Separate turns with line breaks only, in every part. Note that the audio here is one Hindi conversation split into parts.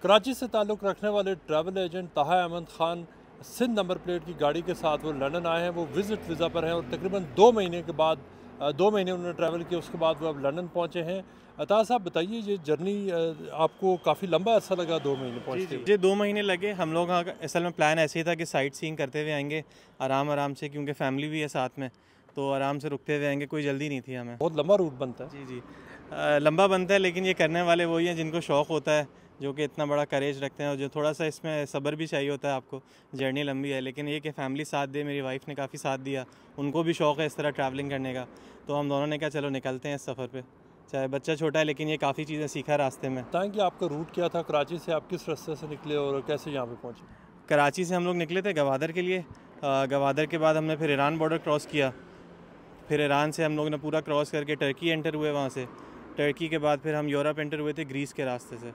कराची से ताल्लुक़ रखने वाले ट्रैवल एजेंट ताहा अहमद ख़ान सिंध नंबर प्लेट की गाड़ी के साथ वो लंदन आए हैं। वो विज़िट वीज़ा पर हैं और तकरीबन 2 महीने के बाद 2 महीने उन्होंने ट्रैवल किया, उसके बाद वो अब लंदन पहुँचे हैं। अता साहब बताइए, ये जर्नी आपको काफ़ी लंबा अर्सा लगा 2 महीने पहुँचते हुए?
मुझे 2 महीने लगे। हम लोग असल में प्लान ऐसे ही था कि साइट सीइंग करते हुए आएंगे आराम आराम से, क्योंकि फैमिली भी है साथ में, तो आराम से रुकते हुए आएंगे, कोई जल्दी नहीं थी हमें।
बहुत लंबा रूट बनता है।
जी लंबा बनता है, लेकिन ये करने वाले वही हैं जिनको शौक़ होता है, जो कि इतना बड़ा करेज रखते हैं और जो थोड़ा सा इसमें सब्र भी चाहिए होता है आपको। जर्नी लंबी है, लेकिन ये कि फैमिली साथ दे, मेरी वाइफ ने काफ़ी साथ दिया, उनको भी शौक़ है इस तरह ट्रैवलिंग करने का, तो हम दोनों ने कहा चलो निकलते हैं इस सफ़र पे। चाहे बच्चा छोटा है, लेकिन ये काफ़ी चीज़ें सीखा रास्ते में।
बताएँ कि आपका रूट क्या था? कराची से आप किस रास्ते से निकले और कैसे यहाँ पे पहुँचे?
कराची से हम लोग निकले थे गवादर के लिए। गवादर के बाद हमने फिर ईरान बॉर्डर क्रॉस किया। फिर ईरान से हम लोग ने पूरा क्रॉस करके टर्की एंटर हुए वहाँ से। टर्की के बाद फिर हम यूरोप एंटर हुए थे ग्रीस के रास्ते से।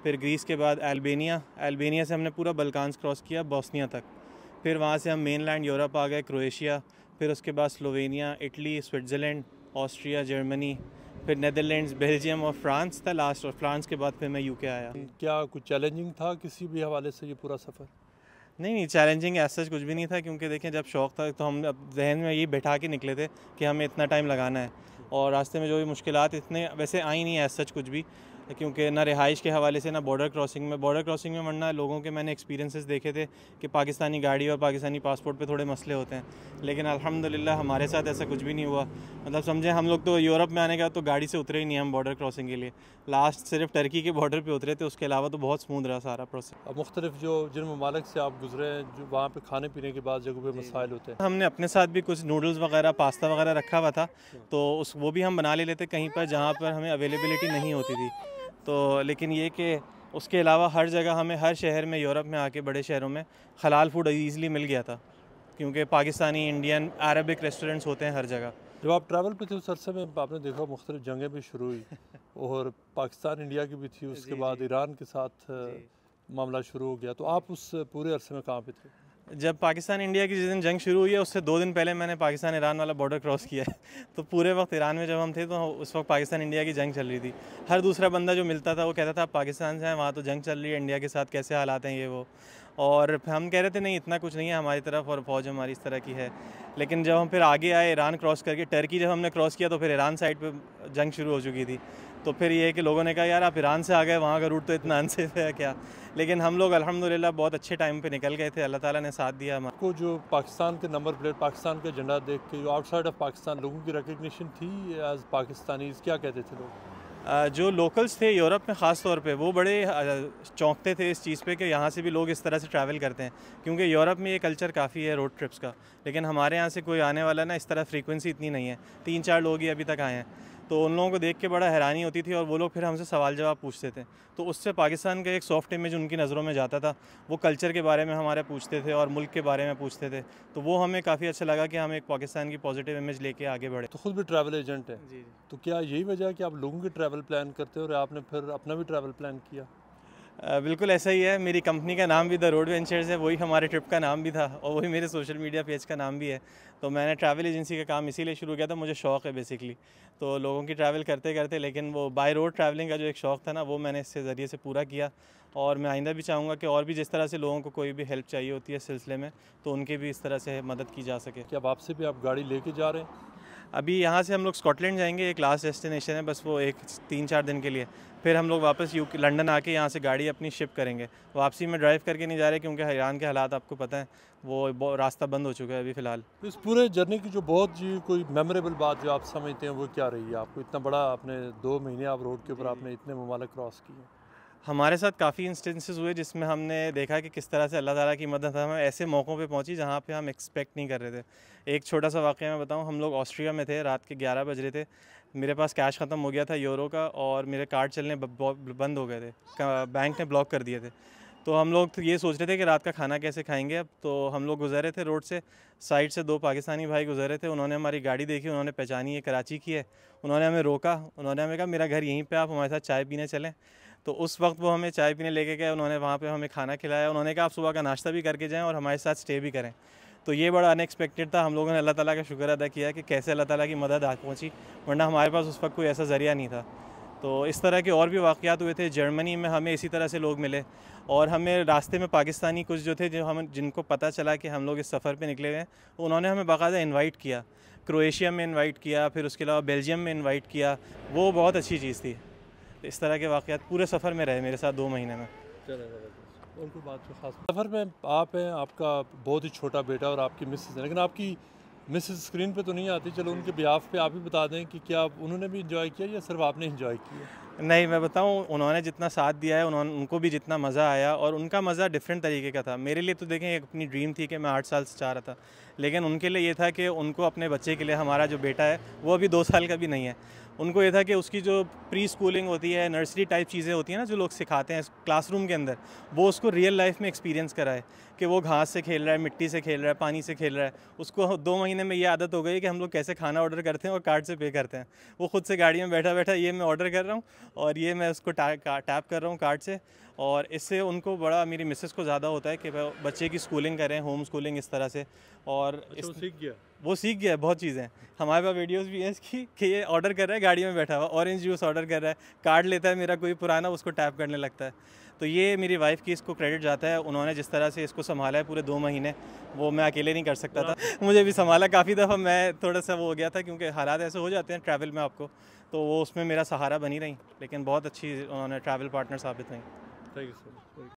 फिर ग्रीस के बाद अल्बानिया से हमने पूरा बल्कान्स क्रॉस किया बोस्निया तक। फिर वहाँ से हम मेनलैंड यूरोप आ गए, क्रोएशिया। फिर उसके बाद Slovenia, Italy, Switzerland, Austria, Germany, फिर नेदरलैंड्स, बेल्जियम और फ्रांस था लास्ट, और फ्रांस के बाद फिर मैं यूके आया।
क्या कुछ चैलेंजिंग था किसी भी हवाले से ये पूरा सफ़र?
नहीं, चैलेंजिंग ऐसा कुछ भी नहीं था, क्योंकि देखें जब शौक़ था तो हम अब जहन में यही बैठा के निकले थे कि हमें इतना टाइम लगाना है। और रास्ते में जो भी मुश्किलात इतने वैसे आई नहीं है सच कुछ भी, क्योंकि ना रिहाइश के हवाले से ना बॉर्डर क्रॉसिंग में वरना लोगों के मैंने एक्सपीरियंसेस देखे थे कि पाकिस्तानी गाड़ी और पाकिस्तानी पासपोर्ट पे थोड़े मसले होते हैं, लेकिन अल्हम्दुलिल्लाह हमारे साथ ऐसा कुछ भी नहीं हुआ। मतलब समझे, हम लोग तो यूरोप में आने का तो गाड़ी से उतरे ही नहीं हम बॉर्डर क्रॉसिंग के लिए। लास्ट सिर्फ टर्की के बॉर्डर पे उतरे थे, उसके अलावा तो बहुत स्मूथ रहा सारा प्रोसेस।
मुख्तलिफ जो जिन ममालिक से आप गुजरे हैं, जो वहाँ पे खाने पीने के बाद जगहों पे मसाइल होते हैं?
हमने अपने साथ भी कुछ नूडल्स वगैरह, पास्ता वगैरह रखा हुआ था, तो वो भी हम बना ले लेते कहीं पर जहाँ पर हमें अवेलेबिलिटी नहीं होती थी। तो लेकिन ये कि उसके अलावा हर जगह हमें, हर शहर में, यूरोप में आके बड़े शहरों में हलाल फूड ईज़िली मिल गया था, क्योंकि पाकिस्तानी, इंडियन, अरबिक रेस्टोरेंट्स होते हैं हर जगह।
जब आप ट्रैवल पे थे उस अरसे में आपने देखा मुख्तलिफ जंगें भी शुरू हुई और पाकिस्तान इंडिया की भी थी, उसके बाद ईरान के साथ मामला शुरू हो गया, तो आप उस पूरे अरसे में कहाँ पे थे?
जब पाकिस्तान इंडिया की जिस दिन जंग शुरू हुई है, उससे 2 दिन पहले मैंने पाकिस्तान ईरान वाला बॉर्डर क्रॉस किया है। तो पूरे वक्त ईरान में जब हम थे, तो उस वक्त पाकिस्तान इंडिया की जंग चल रही थी। हर दूसरा बंदा जो मिलता था वो कहता था आप पाकिस्तान से हैं, वहाँ तो जंग चल रही है, इंडिया के साथ कैसे हालात हैं ये वो। और हम कह रहे थे नहीं, इतना कुछ नहीं है हमारी तरफ, और फ़ौज हमारी इस तरह की है। लेकिन जब हम फिर आगे आए, ईरान क्रॉस करके टर्की जब हमने क्रॉस किया, तो फिर ईरान साइड पर जंग शुरू हो चुकी थी। तो फिर ये है कि लोगों ने कहा यार आप ईरान से आ गए, वहाँ का रूट तो इतना अनसेफ है क्या। लेकिन हम लोग अल्हम्दुलिल्लाह बहुत अच्छे टाइम पे निकल गए थे, अल्लाह ताला ने साथ दिया हमारा।
आपको जो पाकिस्तान के नंबर प्लेट, पाकिस्तान का झंडा देख के जो आउटसाइड ऑफ पाकिस्तान लोगों की रिकग्निशन थी एज पाकिस्तानीज़, क्या कहते थे लोग?
जो लोकल्स थे यूरोप में ख़ास तौर पे, वो बड़े चौंकते थे इस चीज़ पे कि यहाँ से भी लोग इस तरह से ट्रैवल करते हैं, क्योंकि यूरोप में ये कल्चर काफ़ी है रोड ट्रिप्स का, लेकिन हमारे यहाँ से कोई आने वाला ना, इस तरह फ्रीक्वेंसी इतनी नहीं है। 3-4 लोग ही अभी तक आए हैं, तो उन लोगों को देख के बड़ा हैरानी होती थी, और वो लोग फिर हमसे सवाल जवाब पूछते थे। तो उससे पाकिस्तान का एक सॉफ्ट इमेज उनकी नज़रों में जाता था। वो कल्चर के बारे में हमारे पूछते थे और मुल्क के बारे में पूछते थे, तो वो हमें काफ़ी अच्छा लगा कि हम एक पाकिस्तान की पॉजिटिव इमेज लेके आगे बढ़े।
तो खुद भी ट्रैवल एजेंट है,
जी।
तो क्या यही वजह है कि आप लोगों के ट्रैवल प्लान करते हो और आपने फिर अपना भी ट्रैवल प्लान किया?
बिल्कुल ऐसा ही है। मेरी कंपनी का नाम भी द रोड वेंचर्स है, वही हमारे ट्रिप का नाम भी था, और वही मेरे सोशल मीडिया पेज का नाम भी है। तो मैंने ट्रैवल एजेंसी का काम इसीलिए शुरू किया था, मुझे शौक़ है बेसिकली। तो लोगों की ट्रैवल करते करते, लेकिन वो बाय रोड ट्रैवलिंग का जो एक शौक़ था ना, वो मैंने इससे ज़रिए से पूरा किया। और मैं आइंदा भी चाहूँगा कि और भी जिस तरह से लोगों को कोई भी हेल्प चाहिए होती है इस सिलसिले में, तो उनकी भी इस तरह से मदद की जा सके।
क्या वापसी भी आप गाड़ी लेके जा रहे हैं?
अभी यहाँ से हम लोग स्कॉटलैंड जाएंगे, एक लास्ट डेस्टिनेशन है बस, वो एक 3-4 दिन के लिए। फिर हम लोग वापस लंदन आके यहाँ से गाड़ी अपनी शिप करेंगे। वापसी में ड्राइव करके नहीं जा रहे, क्योंकि ईरान के हालात आपको पता है, वो रास्ता बंद हो चुका है अभी फ़िलहाल।
तो इस पूरे जर्नी की जो बहुत जी कोई मेमोरेबल बात जो आप समझते हैं वो क्या रही है आपको? इतना बड़ा आपने 2 महीने आप रोड के ऊपर आपने इतने ममालिक क्रॉस किए।
हमारे साथ काफ़ी इंस्टेंसेस हुए जिसमें हमने देखा कि किस तरह से अल्लाह ताला की मदद हमें ऐसे मौक़ों पे पहुंची जहां पे हम एक्सपेक्ट नहीं कर रहे थे। एक छोटा सा वाक़या मैं बताऊं, हम लोग ऑस्ट्रिया में थे, रात के 11 बज रहे थे, मेरे पास कैश ख़त्म हो गया था यूरो का, और मेरे कार्ड चलने बंद हो गए थे, बैंक ने ब्लॉक कर दिए थे। तो हम लोग तो ये सोच रहे थे कि रात का खाना कैसे खाएंगे अब। तो हम लोग गुजर रहे थे रोड से, साइड से 2 पाकिस्तानी भाई गुजर रहे थे, उन्होंने हमारी गाड़ी देखी, उन्होंने पहचानी ये कराची की है। उन्होंने हमें रोका, उन्होंने हमें कहा मेरा घर यहीं पे, आप हमारे साथ चाय पीने चलें। तो उस वक्त वो हमें चाय पीने लेके गए, उन्होंने वहाँ पे हमें खाना खिलाया, उन्होंने कहा आप सुबह का नाश्ता भी करके जाएँ और हमारे साथ स्टे भी करें। तो ये बड़ा अनएक्सपेक्टेड था। हम लोगों ने अल्लाह ताला का शुक्र अदा किया कि कैसे अल्लाह ताला की मदद आ पहुँची, वरना हमारे पास उस वक्त कोई ऐसा ज़रिया नहीं था। तो इस तरह के और भी वाक़यात हुए थे। जर्मनी में हमें इसी तरह से लोग मिले और हमें रास्ते में पाकिस्तानी कुछ जो थे, जो हम जिनको पता चला कि हम लोग इस सफ़र पे निकले हुए हैं, उन्होंने हमें बाकायदा इनवाइट किया। क्रोएशिया में इनवाइट किया, फिर उसके अलावा बेल्जियम में इनवाइट किया। वो बहुत अच्छी चीज़ थी। तो इस तरह के वाक़यात पूरे सफ़र में रहे मेरे साथ 2 महीने में।
और कोई बात जो खास सफ़र में आप हैं, आपका बहुत ही छोटा बेटा और आपकी मिसेस है, लेकिन आपकी मिसेस स्क्रीन पे तो नहीं आती। चलो उनके बिहाफ पे आप ही बता दें कि क्या उन्होंने भी इंजॉय किया या सिर्फ आपने इंजॉय किया?
नहीं, मैं बताऊँ, उन्होंने जितना साथ दिया है, उनको भी जितना मज़ा आया, और उनका मज़ा डिफरेंट तरीके का था। मेरे लिए तो देखें एक अपनी ड्रीम थी कि मैं 8 साल से चाह रहा था, लेकिन उनके लिए ये था कि उनको अपने बच्चे के लिए, हमारा जो बेटा है वो अभी 2 साल का भी नहीं है, उनको ये था कि उसकी जो प्री स्कूलिंग होती है, नर्सरी टाइप चीज़ें होती हैं ना, जो लोग सिखाते हैं क्लासरूम के अंदर, वो उसको रियल लाइफ में एक्सपीरियंस कराए कि वो घास से खेल रहा है, मिट्टी से खेल रहा है, पानी से खेल रहा है। उसको 2 महीने में ये आदत हो गई कि हम लोग कैसे खाना ऑर्डर करते हैं और कार्ड से पे करते हैं। वो खुद से गाड़ी में बैठा बैठा ये मैं ऑर्डर कर रहा हूँ और ये मैं उसको टैप कर रहा हूँ कार्ड से। और इससे उनको बड़ा, मेरी मिसेस को ज़्यादा होता है कि बच्चे की स्कूलिंग करें, होम स्कूलिंग इस तरह से। और
अच्छा,
वो सीख गया बहुत चीज़ें। हमारे पास वीडियोस भी हैं इसकी कि ये ऑर्डर कर रहा है, गाड़ी में बैठा हुआ ऑरेंज जूस ऑर्डर कर रहा है, कार्ड लेता है मेरा कोई पुराना, उसको टैप करने लगता है। तो ये मेरी वाइफ़ की इसको क्रेडिट जाता है। उन्होंने जिस तरह से इसको संभाला है पूरे 2 महीने, वो मैं अकेले नहीं कर सकता था। मुझे भी संभाला, काफ़ी दफ़ा मैं थोड़ा सा वो हो गया था, क्योंकि हालात ऐसे हो जाते हैं ट्रैवल में आपको, तो वो उसमें मेरा सहारा बनी रही। लेकिन बहुत अच्छी उन्होंने ट्रैवल पार्टनर साबित हुई।
Thank you so much.